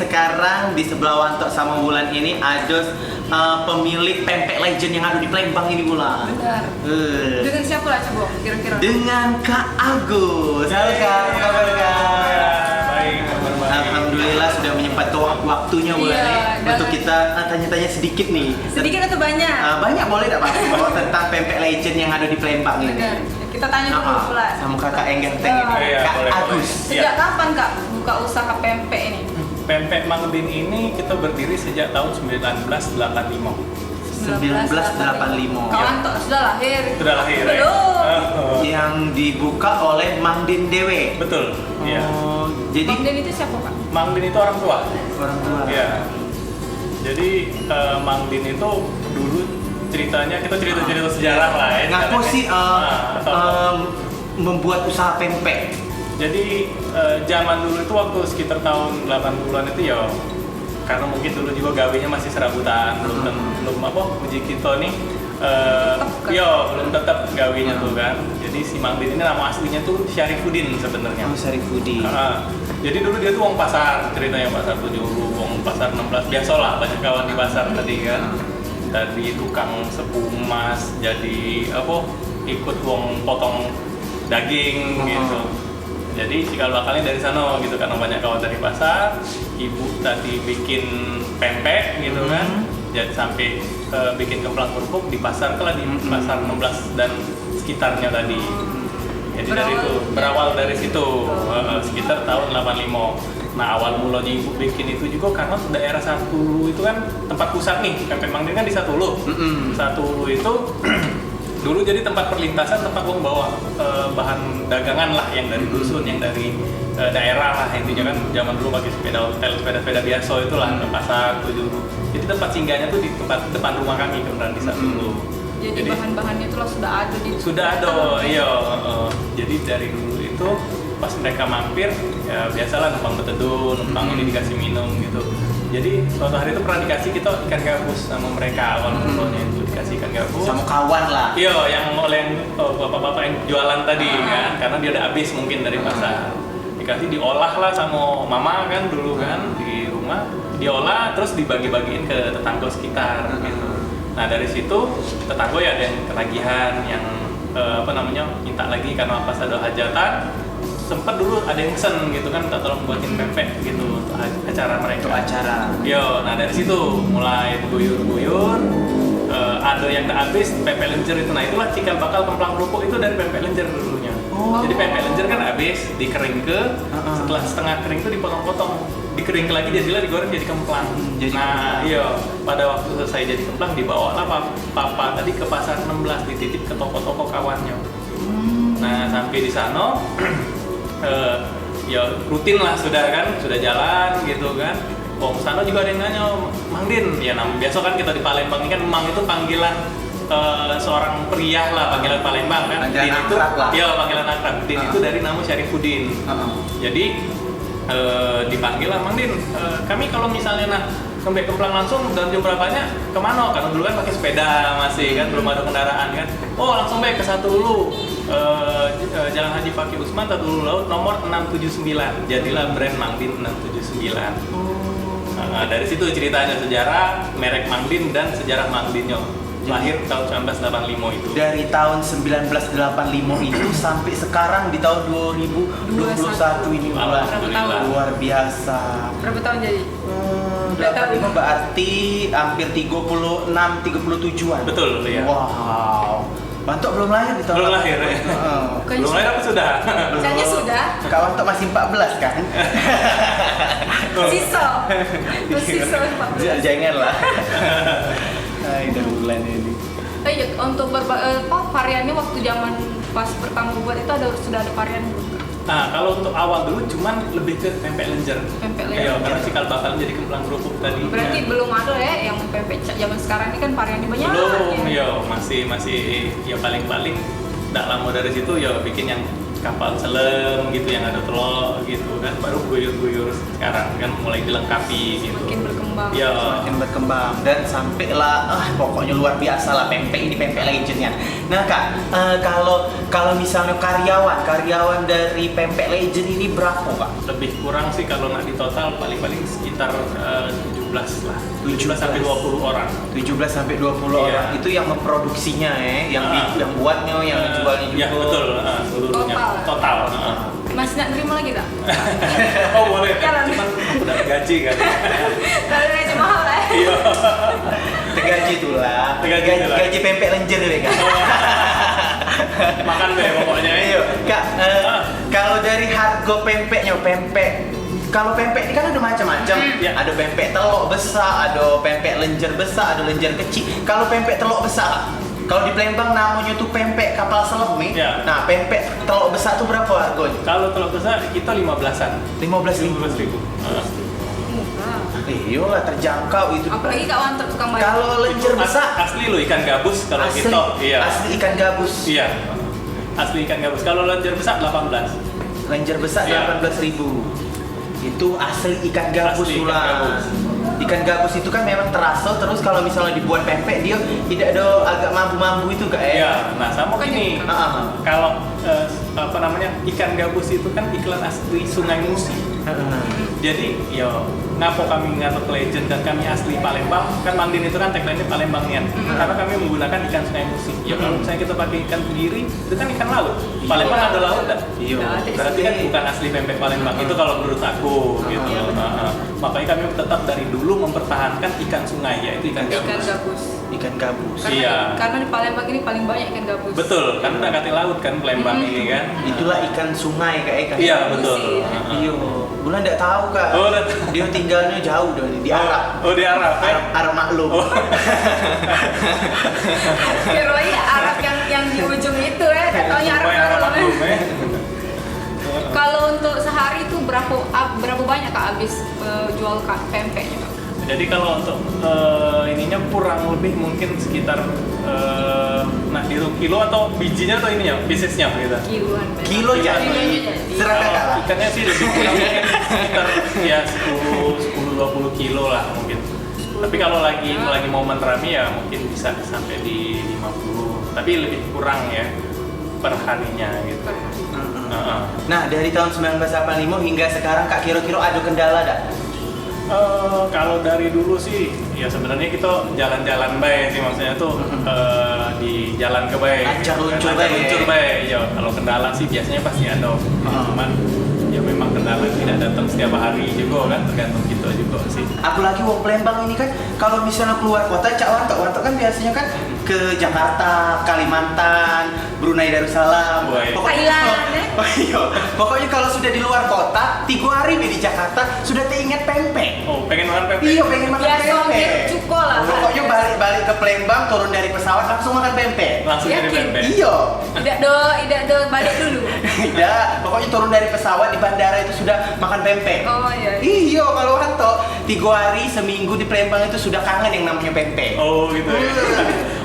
sekarang di sebelah Wanto sama Wulan ini ada pemilik pempek legend yang ada di Palembang ini, Wulan. Benar. Dengan siapa lah coba kira-kira? Dengan Kak Agus. Halo Kak, apa kabar Kak? Baik, kabar baik. Alhamdulillah sudah menyempatkan waktunya Wulan untuk kita tanya-tanya sedikit nih. Sedikit atau banyak? Banyak boleh tak Pak? Tentang pempek legend yang ada di Palembang ini. Benar. Kita tanya dulu pula. Sama kakak yang ganteng ini, Iya, Kak boleh, Agus. Sejak kapan Kak buka usaha pempek ini? Pempek Mang Din ini kita berdiri sejak tahun 1985. 1985. Kawan tok sudah lahir. Sudah lahir ya? Belum. Yang dibuka oleh Mang Din Dewe. Betul. Iya. Jadi Bang Den itu siapa Pak? Mang Din itu orang tua. orang tua. Iya. Jadi Mang Din itu dulu ceritanya kita cerita sejarah lah ya. Ngaku sih Atau- membuat usaha pempek. Jadi zaman dulu itu waktu sekitar tahun 80-an itu ya, karena mungkin dulu juga gawenya masih serabutan, belum apa uji kita nih belum tetap gawenya tuh kan. Jadi si Mang Din ini nama aslinya tuh Syarifuddin sebenarnya. Syarifuddin. Jadi dulu dia tuh wong pasar, ceritanya pasar 7, wong pasar 16, biasalah banyak kawan di pasar tadi kan. Tadi tukang sepumas, jadi apa ikut wong potong daging gitu. Jadi cikal bakalnya dari sana gitu, karena banyak kawan dari pasar. Ibu tadi bikin pempek gitu kan, jadi sampai bikin kemplang kerupuk di pasar kelah di pasar 16 dan sekitarnya tadi. Jadi dari itu berawal dari situ sekitar tahun 85. Nah awal mulanya ibu bikin itu juga karena daerah Satulu itu kan tempat pusat nih, pempek Mang Din kan di Satulu. Satulu itu dulu jadi tempat perlintasan, tempat wong bawa bahan dagangan lah, yang dari dusun, yang dari daerah lah intinya kan. Zaman dulu pakai sepeda hotel, sepeda biasa itulah ke pasar tuh dulu. Jadi tempat singgahnya tuh di tempat depan rumah kami kebetulan di Satulu. Jadi bahan-bahannya itu sudah ada di. Sudah ada, iya. Jadi dari dulu itu pas mereka mampir ya biasalah numpang berteduh, numpang ini dikasih minum gitu. Jadi suatu hari itu pernah dikasih kita ikan gabus sama mereka, awal mulanya itu dikasih ikan gabus Sama kawan lah. iya yang oleh bapak-bapak yang jualan tadi kan, karena dia udah habis mungkin dari pasar. Dikasih diolah lah sama mama kan dulu kan di rumah, diolah terus dibagi-bagiin ke tetangga sekitar gitu. Nah dari situ tetangga ya ada yang ketagihan, yang minta lagi karena pas ada hajatan. Sempet dulu ada yang pesen gitu kan, minta tolong buatin pempek gitu untuk acara mereka. Untuk acara. Yo, nah dari situ mulai guyur-guyur. Ada yang udah habis pempek lenjer itu. Nah itulah cikal bakal kemplang kerupuk itu dari pempek lenjer dulunya. Jadi pempek lenjer kan habis dikeringke, setelah setengah kering itu dipotong-potong, dikeringke lagi jadilah digoreng jadi kemplang. Iya, pada waktu selesai jadi kemplang dibawalah papa tadi ke pasar 16, dititip ke toko-toko kawannya. Nah sampai di sana ya rutin lah sudah kan, sudah jalan gitu kan. Sana juga ada yang nanya, Mang Din, ya biasa kan kita di Palembang ini kan Mang itu panggilan seorang pria lah, panggilan Palembang kan. Panggilan Din itu, akrab lah. ya panggilan akrab. Din itu dari nama Syarifuddin. Jadi dipanggil lah, Mang Din, kami kalau misalnya sampai Kemplang langsung dan jam berapanya kemana? Karena dulu kan pakai sepeda masih kan, belum ada kendaraan kan. Oh langsung baik ke Satulu, Jalan Haji Fakih Usman, Satulu Laut nomor 679. Jadilah brand Mang Din 679. Dari situ ceritanya sejarah merek Mang Din dan sejarah Mang Dinnya. Lahir tahun 1985 itu. Dari tahun 1985 itu sampai sekarang di tahun 2021 ini Wulan. Alhamdulillah. Luar biasa. Berapa tahun jadi? 85 berarti hampir 37-an. Betul, iya. Wow. Bantok belum lahir di tahun Belum lahir ya? Belum lahir apa sudah? Misalnya sudah. Kak Wanto masih 14 kan? Sisa. Sisa Pak. Jangan lah. Hai, dari bulan ini. Untuk variannya waktu zaman pas pertama buat itu sudah ada varian belum? Nah, kalau untuk awal dulu cuman lebih ke pempek lenjer. Pempek Iya, lenjer. karena cikal bakal jadi kemplang kerupuk tadi. Berarti belum ada ya yang pempek zaman sekarang ini kan variannya banyak. Belum, ya. ya masih ya paling-paling tidak lama dari situ ya bikin yang kapal selam gitu yang ada telur gitu kan, baru guyur-guyur sekarang kan mulai dilengkapi gitu. Makin berkembang. Ya. Semakin berkembang dan sampailah pokoknya luar biasa lah pempek ini, pempek legendnya. Nah Kak, kalau misalnya karyawan dari pempek legend ini berapa Kak? Lebih kurang sih kalau nggak di total paling-paling sekitar 17 lah, 17 sampai 17. 20 orang. 17 sampai 20 Iya. orang itu yang memproduksinya yang buatnya, yang jualnya juga. Ya betul, seluruhnya total. Masih nggak terima lagi tak? Oh boleh, Jalan. cuman udah gaji kan. Kalau gaji mahal lah. Iya. Gaji itulah. Gaji itulah. Gaji pempek lenjer deh Kak. Makan deh pokoknya. Iya, Kak. Kalau dari harga pempeknya, kalau pempek ini kan ada macam-macam. Ya. Ada pempek telur besar, ada pempek lenjer besar, ada lenjer kecil. Kalau pempek telur besar, kalau di Palembang namanya tuh pempek kapal selam nih. Ya. Nah, pempek telur besar tuh berapa harganya? Kalau telur besar kita 15-an. 15.000. 15.000. Murah. Iya lah, terjangkau itu. Apalagi Kak Wanto tukang bayar. Kalau lenjer besar, Asli lo ikan gabus kalau asli, kita. Iya. asli ikan gabus. Iya. Asli ikan gabus. Kalau lenjer besar 18. Lenjer besar Iya. 18.000. Itu asli ikan gabus Asli ikan pula. gabus. Ikan gabus itu kan memang terasa, terus kalau misalnya dibuat pempek dia tidak ada agak mambu-mambu itu Kak ya? Iya. Nah sama Bukan gini. ikan. Kalau ikan gabus itu kan iklan asli Sungai Musi. Jadi ya ngapo kami ngatur legend dan kami asli Palembang, kan Mandin itu kan tagline-nya Palembangnian. Karena kami menggunakan ikan Sungai Musi. Ya kalau misalnya kita pakai ikan tenggiri, itu kan ikan laut. Palembang ada laut dah. Iya. Berarti kan bukan asli pempek Palembang. Itu kalau menurut aku gitu. Makanya kami tetap dari dulu mempertahankan ikan sungai, yaitu ikan Ikan gabus. gabus. Ikan gabus. Iya. Karena di Palembang ini paling banyak ikan gabus. Betul, karena udah kata laut kan Palembang ini kan. Itulah ikan sungai Kak ikan. Iya betul. Musi, ya. Iya. Bulan enggak tahu Kak. Oh, udah. Dia tinggalnya jauh di Arab. Oh di Arab. Arab maklum. Oh. Kira-kira Arab yang di ujung itu ya, katanya Arab Supaya Arab maklum. maklum. Kalau untuk sehari itu berapa banyak Kak habis jual pempeknya Kak? Jadi kalau untuk ininya kurang lebih mungkin sekitar dihitung kilo atau bijinya atau ininya, piecesnya gitu. Kiloan. Kilo jadi. Kilonya jadi. Seragam Kak lah. Ikannya sih lebih kurang mungkin sekitar ya 10-20 kilo lah mungkin. Tapi kalau lagi momen rame ya mungkin bisa sampai di 50. Tapi lebih kurang ya per harinya gitu. Per hari. Nah, dari tahun 1985 hingga sekarang Kak kira-kira ada kendala enggak? Kalau dari dulu sih ya sebenarnya kita jalan-jalan baik sih, maksudnya tuh di jalan ke baik. Lancar luncur baik. Ya kalau kendala sih biasanya pasti ada. Cuman ya memang kendala tidak datang setiap hari juga kan, tergantung kita juga sih. Apalagi wong Palembang ini kan kalau misalnya keluar kota, Cak Wanto kan biasanya kan ke Jakarta, Kalimantan, Brunei Darussalam, Woi. Thailand, ya? Iya. Pokoknya kalau sudah di luar kota, 3 hari di Jakarta sudah teringat pempek. Oh, pengen makan pempek? Iya, pengen makan Biasa pempek. ambil cuko lah. Pokoknya balik ke Palembang, turun dari pesawat langsung makan pempek. Langsung jadi Yakin? pempek? Iya. Tidak do balik dulu. Tidak, pokoknya turun dari pesawat di bandara itu sudah makan pempek. Oh iya. Iya, kalau Wanto 3 hari seminggu di Palembang itu sudah kangen yang namanya pempek. Oh gitu ya.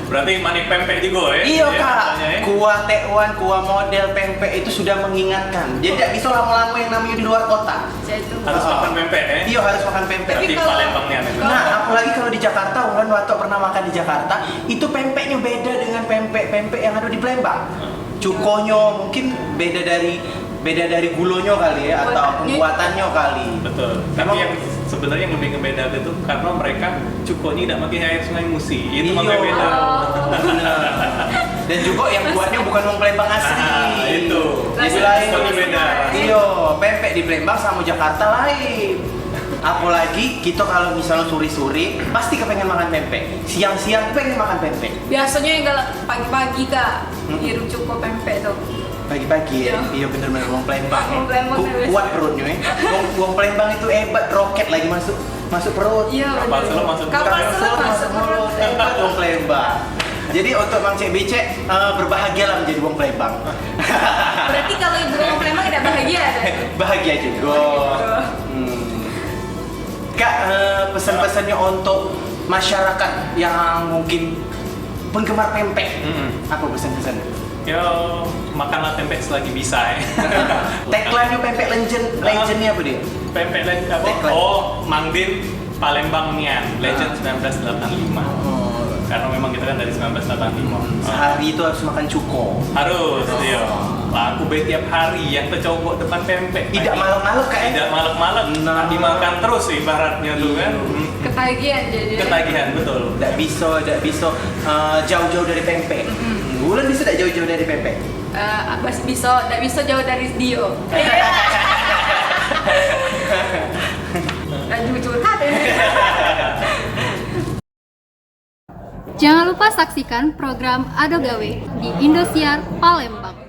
Berarti manik pempek juga ya? Iya ya, Kak, katanya, ya? kuah tekwan, kuah model pempek itu sudah mengingatkan. Jadi tidak bisa lama-lama yang namanya di luar kota. Saya itu. Harus makan pempek ya? Iya harus makan pempek. Berarti kalau- Palembangnya nih. kalau- Nah, apalagi kalau di Jakarta, Wulan Wanto pernah makan di Jakarta, itu pempeknya beda dengan pempek-pempek yang ada di Palembang. Cukonya mungkin beda dari gulonya kali ya, atau pembuatannya kali. Betul. Tapi Emang- yang sebenarnya yang lebih ngebeda itu karena mereka cukonya tidak pakai air Sungai Musi. Itu Iya. makanya beda. Benar. Dan juga yang buatnya bukan wong Palembang asli. Ah, itu. Jadi Rasanya lain. Cukonya beda. Iya, pempek di Palembang sama Jakarta lain. Apalagi kita kalau misalnya sore-sore pasti kepengen makan pempek. Siang-siang pengen makan pempek. Biasanya yang galak pagi-pagi Kak, Hmm. hirup cuko pempek tuh. Pagi-pagi ya. Iya. Iya bener-bener wong Palembang. Wong Palembang biasa. Kuat perutnya ya. Wong Palembang itu hebat, roket lagi masuk perut. Iya. Kapal bener. selam masuk Kapal mulut. selam masuk mulut. Hebat wong Palembang. Jadi untuk Mang Cek Becek berbahagialah menjadi wong Palembang. Berarti kalau ibu orang Palembang tidak bahagia ada. Bahagia juga. Kak, pesan-pesannya untuk masyarakat yang mungkin penggemar pempek. Mm-mm. Apa pesan-pesan? Ya makanlah pempek selagi bisa ya. Tagline-nya pempek legendnya apa dia? Pempek apa? Tagline. Oh, Mangdin Palembang Nian, Legend 1985. Karena memang kita kan dari 1985. Sehari itu harus makan cuko. Harus, iya. Lah aku beli tiap hari yang tercobok depan pempek. Tidak malek-malek kayak. Tidak malek-malek. Nah. Dimakan terus ibaratnya tuh kan. Ketagihan jadi. Ketagihan betul. Tidak bisa jauh-jauh dari pempek. Bulan bisa tidak jauh-jauh dari pempek? Tidak bisa jauh dari Dio. Dan jujur hati. Jangan lupa saksikan program Ado Gawe di Indosiar Palembang.